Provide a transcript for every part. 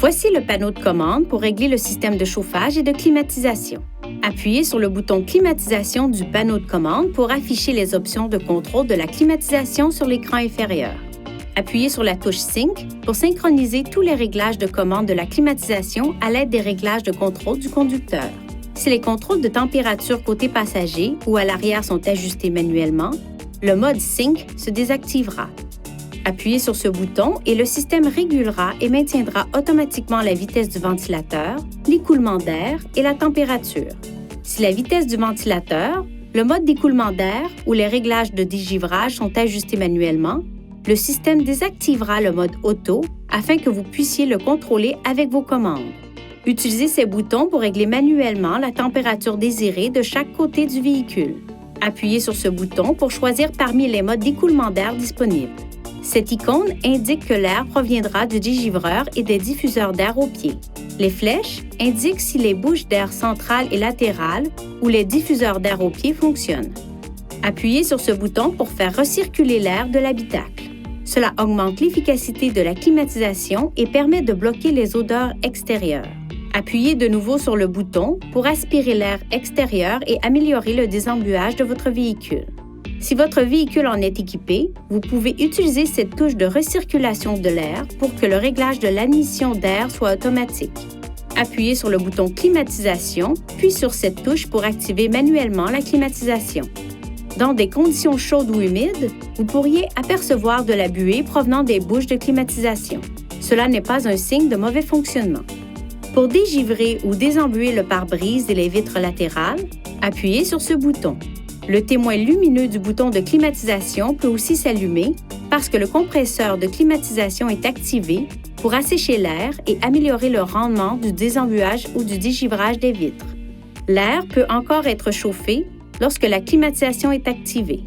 Voici le panneau de commande pour régler le système de chauffage et de climatisation. Appuyez sur le bouton Climatisation du panneau de commande pour afficher les options de contrôle de la climatisation sur l'écran inférieur. Appuyez sur la touche Sync pour synchroniser tous les réglages de commande de la climatisation à l'aide des réglages de contrôle du conducteur. Si les contrôles de température côté passager ou à l'arrière sont ajustés manuellement, le mode Sync se désactivera. Appuyez sur ce bouton et le système régulera et maintiendra automatiquement la vitesse du ventilateur, l'écoulement d'air et la température. Si la vitesse du ventilateur, le mode d'écoulement d'air ou les réglages de dégivrage sont ajustés manuellement, le système désactivera le mode auto afin que vous puissiez le contrôler avec vos commandes. Utilisez ces boutons pour régler manuellement la température désirée de chaque côté du véhicule. Appuyez sur ce bouton pour choisir parmi les modes d'écoulement d'air disponibles. Cette icône indique que l'air proviendra du dégivreur et des diffuseurs d'air au pied. Les flèches indiquent si les bouches d'air centrales et latérales ou les diffuseurs d'air au pied fonctionnent. Appuyez sur ce bouton pour faire recirculer l'air de l'habitacle. Cela augmente l'efficacité de la climatisation et permet de bloquer les odeurs extérieures. Appuyez de nouveau sur le bouton pour aspirer l'air extérieur et améliorer le désembuage de votre véhicule. Si votre véhicule en est équipé, vous pouvez utiliser cette touche de recirculation de l'air pour que le réglage de l'admission d'air soit automatique. Appuyez sur le bouton Climatisation, puis sur cette touche pour activer manuellement la climatisation. Dans des conditions chaudes ou humides, vous pourriez apercevoir de la buée provenant des bouches de climatisation. Cela n'est pas un signe de mauvais fonctionnement. Pour dégivrer ou désembuer le pare-brise et les vitres latérales, appuyez sur ce bouton. Le témoin lumineux du bouton de climatisation peut aussi s'allumer parce que le compresseur de climatisation est activé pour assécher l'air et améliorer le rendement du désembuage ou du dégivrage des vitres. L'air peut encore être chauffé lorsque la climatisation est activée.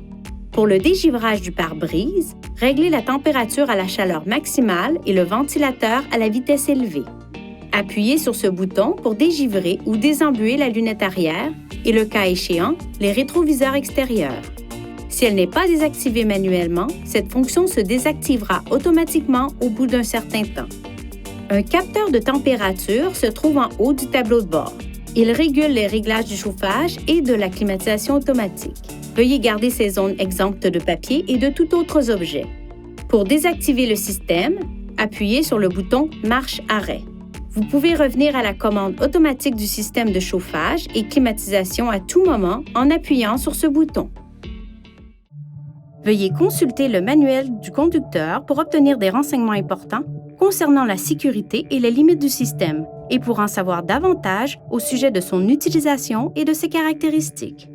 Pour le dégivrage du pare-brise, réglez la température à la chaleur maximale et le ventilateur à la vitesse élevée. Appuyez sur ce bouton pour dégivrer ou désembuer la lunette arrière et, le cas échéant, les rétroviseurs extérieurs. Si elle n'est pas désactivée manuellement, cette fonction se désactivera automatiquement au bout d'un certain temps. Un capteur de température se trouve en haut du tableau de bord. Il régule les réglages du chauffage et de la climatisation automatique. Veuillez garder ces zones exemptes de papier et de tout autre objet. Pour désactiver le système, appuyez sur le bouton Marche-arrêt. Vous pouvez revenir à la commande automatique du système de chauffage et climatisation à tout moment en appuyant sur ce bouton. Veuillez consulter le manuel du conducteur pour obtenir des renseignements importants concernant la sécurité et les limites du système et pour en savoir davantage au sujet de son utilisation et de ses caractéristiques.